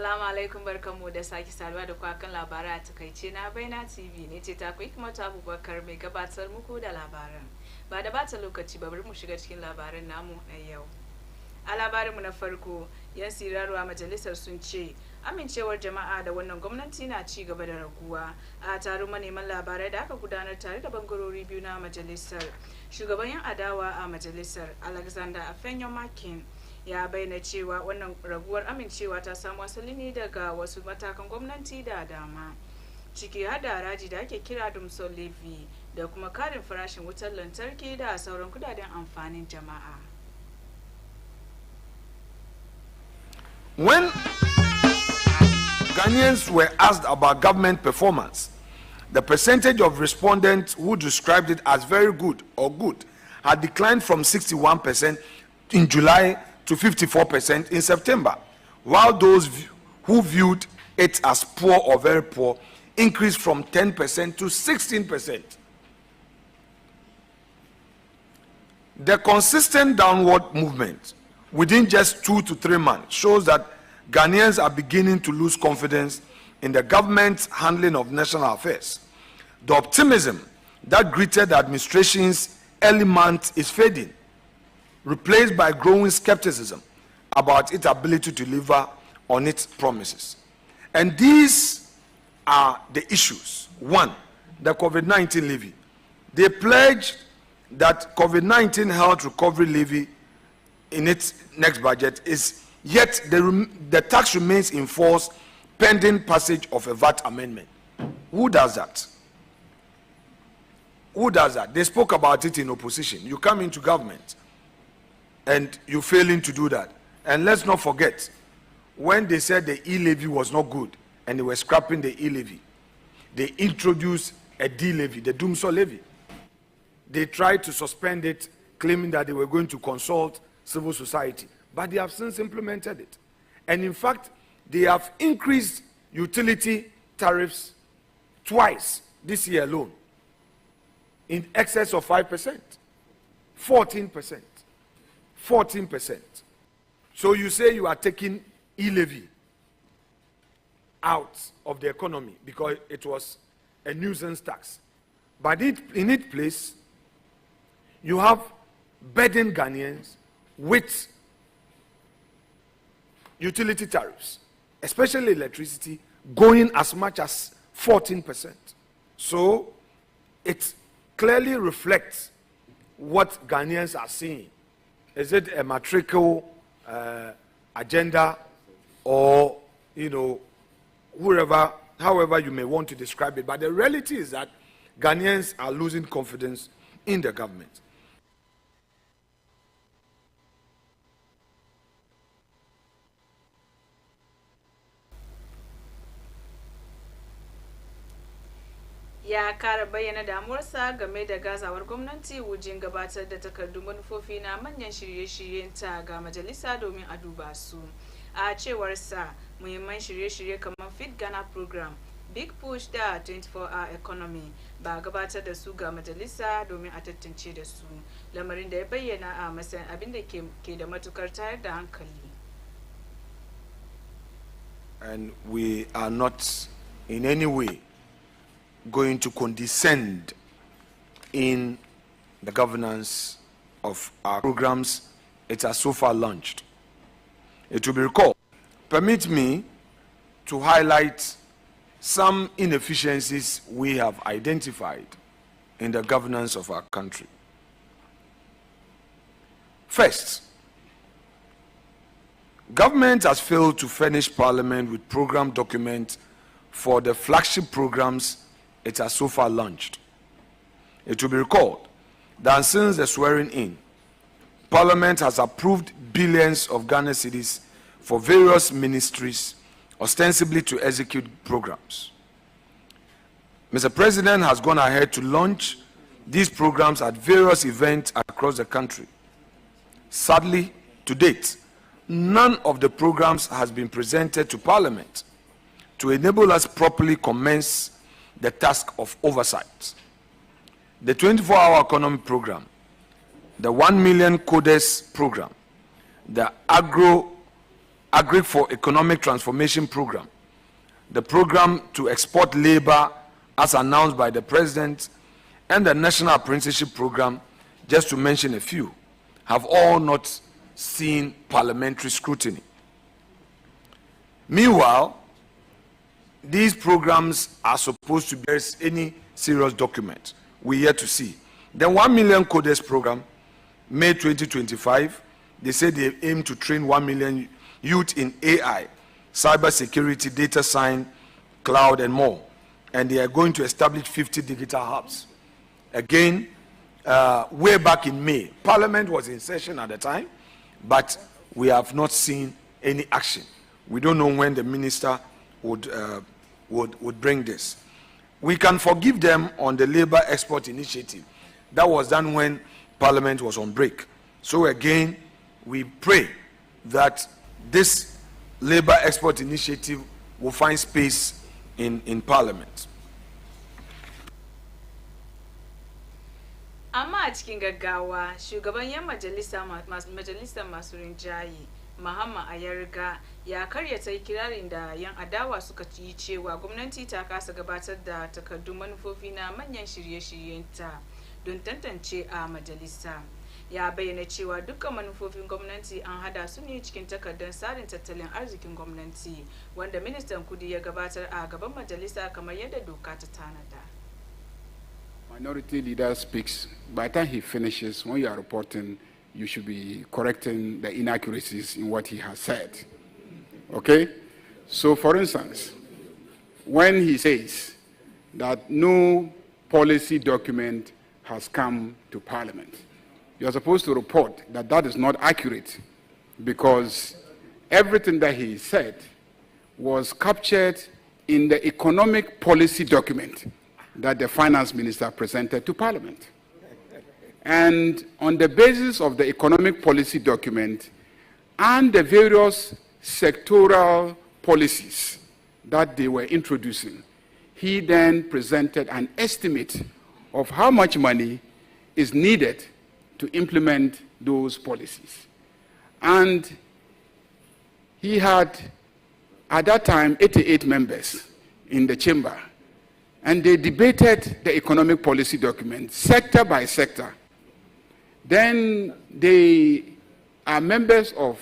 Assalamu alaikum barkanmu da sake saduwa da kwakan labarai a takaice na baina TV ne ce ta kuyi kuma ta Abubakar mai gabatar muku da labaran. Ba da bata lokaci ba bari mu shiga cikin labaran namu na yau. A labarinmu na farko, yan sirarwa majalisar sun ce amincewar jama'a da wannan gwamnati na ci gaba da raguwa a taron maneman labarai da aka gudanar tare da bangarori biyu na majalisar. Shugaban yan adawa a majalisar Alexander Afenyo-Makin ya bayyana cewa wannan raguwar amincewa ta samu asali ne daga wasu matakan gwamnati da dama, ciki har da haraji da ake kira dumson levy da kuma karin farashin wutar lantarki da sauran kudaden amfanin jama'a. When Ghanaians were asked about government performance, the percentage of respondents who described it as very good or good had declined from 61% in July to 54% in September, while those who viewed it as poor or very poor increased from 10% to 16%. The consistent downward movement within just 2 to 3 months shows that Ghanaians are beginning to lose confidence in the government's handling of national affairs. The optimism that greeted the administration's early months is fading, replaced by growing skepticism about its ability to deliver on its promises. And these are the issues. One, the COVID-19 levy. They pledged that COVID-19 health recovery levy in its next budget is yet the tax remains in force pending passage of a VAT amendment. Who does that? Who does that? They spoke about it in opposition. You come into government and you're failing to do that. And let's not forget, when they said the e-levy was not good and they were scrapping the e-levy, they introduced a D-levy, the Dumso levy. They tried to suspend it, claiming that they were going to consult civil society, but they have since implemented it. And in fact, they have increased utility tariffs twice this year alone, in excess of 5%, 14%. 14%. So you say you are taking e-levy out of the economy because it was a nuisance tax. But in its place, you have burdened Ghanaians with utility tariffs, especially electricity, going as much as 14%. So it clearly reflects what Ghanaians are seeing. Is it a matrical agenda, or, however you may want to describe it? But the reality is that Ghanaians are losing confidence in the government. Ya kara bayyana damuwarsa game da gazawar gwamnati wajen gabatar da takardun manufofi na manyan shirye-shiryenta ga majalisa domin a duba su. A cewarsa, muhimman shirye-shirye kamar Fit Ghana Program, Big Push da 24-hour Economy ba gabatar da su ga majalisa domin a tantance da su, lamarin da ya bayyana a matsayin abin da ke da matukar tayar da hankali. And we are not in any way going to condescend in the governance of our programs it has so far launched. It will be recalled. Permit me to highlight some inefficiencies we have identified in the governance of our country. First, government has failed to furnish Parliament with program documents for the flagship programs it has so far launched. It will be recalled that since the swearing in, Parliament has approved billions of Ghana cedis for various ministries, ostensibly to execute programs. Mr. President has gone ahead to launch these programs at various events across the country. Sadly, to date, none of the programs has been presented to Parliament to enable us properly commence the task of oversight. The 24-hour economy program, the 1 million coders program, the Agri for Economic Transformation Program, the program to export labor as announced by the President, and the National Apprenticeship Program, just to mention a few, have all not seen parliamentary scrutiny. Meanwhile, these programs are supposed to be any serious document. We yet to see. The 1 million coders program, May 2025, they say they aim to train 1 million youth in AI, cyber security, data science, cloud, and more. And they are going to establish 50 digital hubs. Again, way back in May, Parliament was in session at the time, but we have not seen any action. We don't know when the minister would bring this. We can forgive them on the labor export initiative. That was done when Parliament was on break. So again, we pray that this labor export initiative will find space in Parliament. Amma a cikin gaggawa, shugaban 'yan majalisar masu rinjaye, Mahama Ayarga, ya karyata kirarin da 'yan adawa suka yi cewa gwamnati ta kasa gabatar da takardun manufofi na manyan shirye-shiryenta don tantance a majalisa. Ya bayyana cewa dukkan manufofin gwamnati an hada su ne cikin takardar tsarin tattalin arzikin gwamnati, wanda ministan kudi ya gabatar a gaban majalisa kamar yadda doka ta tanada. Minority leader speaks. By the time he finishes, when you are reporting, you should be correcting the inaccuracies in what he has said. Okay? So, for instance, when he says that no policy document has come to Parliament, you are supposed to report that that is not accurate, because everything that he said was captured in the economic policy document that the finance minister presented to Parliament. And on the basis of the economic policy document and the various sectoral policies that they were introducing, he then presented an estimate of how much money is needed to implement those policies. And he had, at that time, 88 members in the chamber, and they debated the economic policy document sector by sector. Then they are members of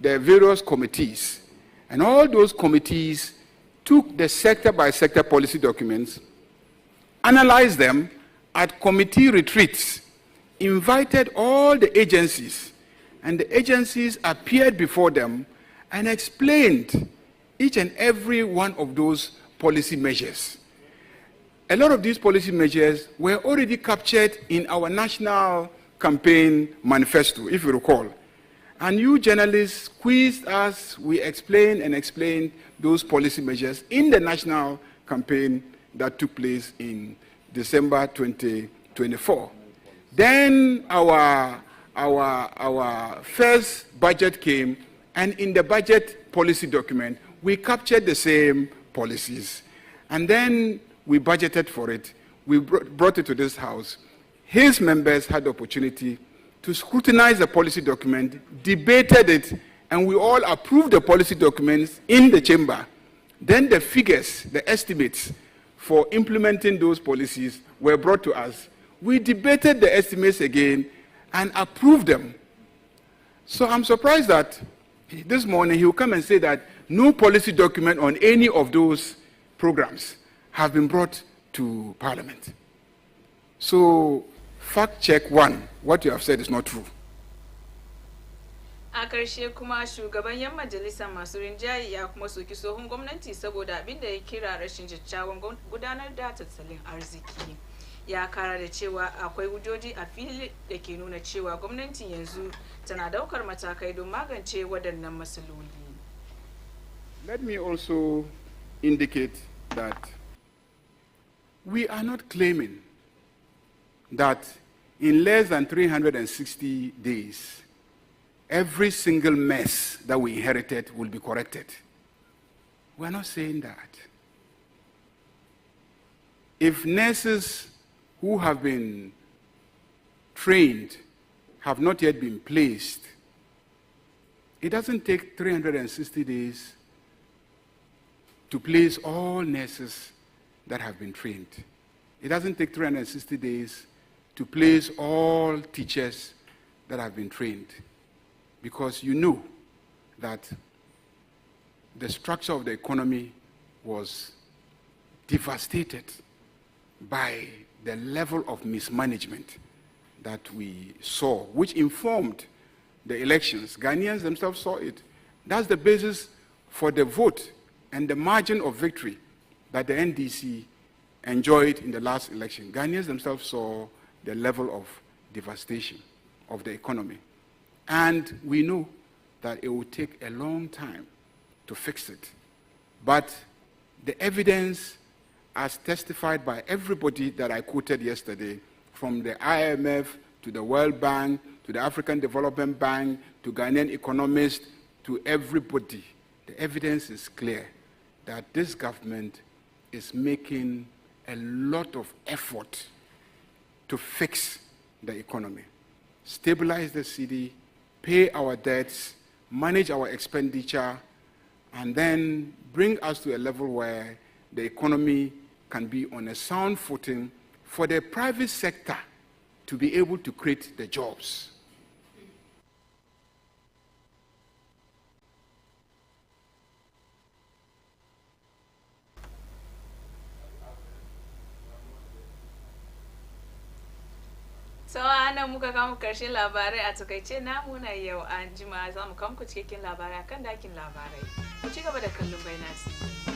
the various committees, and all those committees took the sector by sector policy documents, analyzed them at committee retreats, invited all the agencies, and the agencies appeared before them and explained each and every one of those policy measures. A lot of these policy measures were already captured in our national campaign manifesto, if you recall. And you journalists squeezed us, we explained and explained those policy measures in the national campaign that took place in December 2024. Then our first budget came, and in the budget policy document, we captured the same policies. And then we budgeted for it. We brought it to this House. His members had the opportunity to scrutinize the policy document, debated it, and we all approved the policy documents in the chamber. Then the figures, the estimates for implementing those policies were brought to us. We debated the estimates again and approved them. So I'm surprised that this morning he will come and say that no policy document on any of those programs have been brought to Parliament. So, fact check one, what you have said is not true. A ƙarshe kuma shugaban 'yan majalisa masu rinjaye ya kuma soki tsohon gwamnati saboda abin da ya kira rashin kyakkyawan gudanar da tattalin arziki. Ya kara da cewa akwai hujjoji a fili da ke nuna cewa gwamnati yanzu tana daukar matakai don magance waɗannan matsaloli. Let me also indicate that we are not claiming that in less than 360 days, every single mess that we inherited will be corrected. We are not saying that. If nurses who have been trained have not yet been placed, It doesn't take 360 days to place all nurses that have been trained. It doesn't take 360 days to place all teachers that have been trained, because you know that the structure of the economy was devastated by the level of mismanagement that we saw, which informed the elections. Ghanaians themselves saw it. That's the basis for the vote and the margin of victory that the NDC enjoyed in the last election. Ghanaians themselves saw the level of devastation of the economy. And we know that it will take a long time to fix it. But the evidence, as testified by everybody that I quoted yesterday, from the IMF to the World Bank to the African Development Bank to Ghanaian economists to everybody, the evidence is clear that this government is making a lot of effort to fix the economy, stabilize the city, pay our debts, manage our expenditure, and then bring us to a level where the economy can be on a sound footing for the private sector to be able to create the jobs. So ana muka kama karshen labarai a takaice namu na yau, an jima za mu kama ku cikakken labarai akan dakin labarai. Ku ci gaba da kallon Baina TV.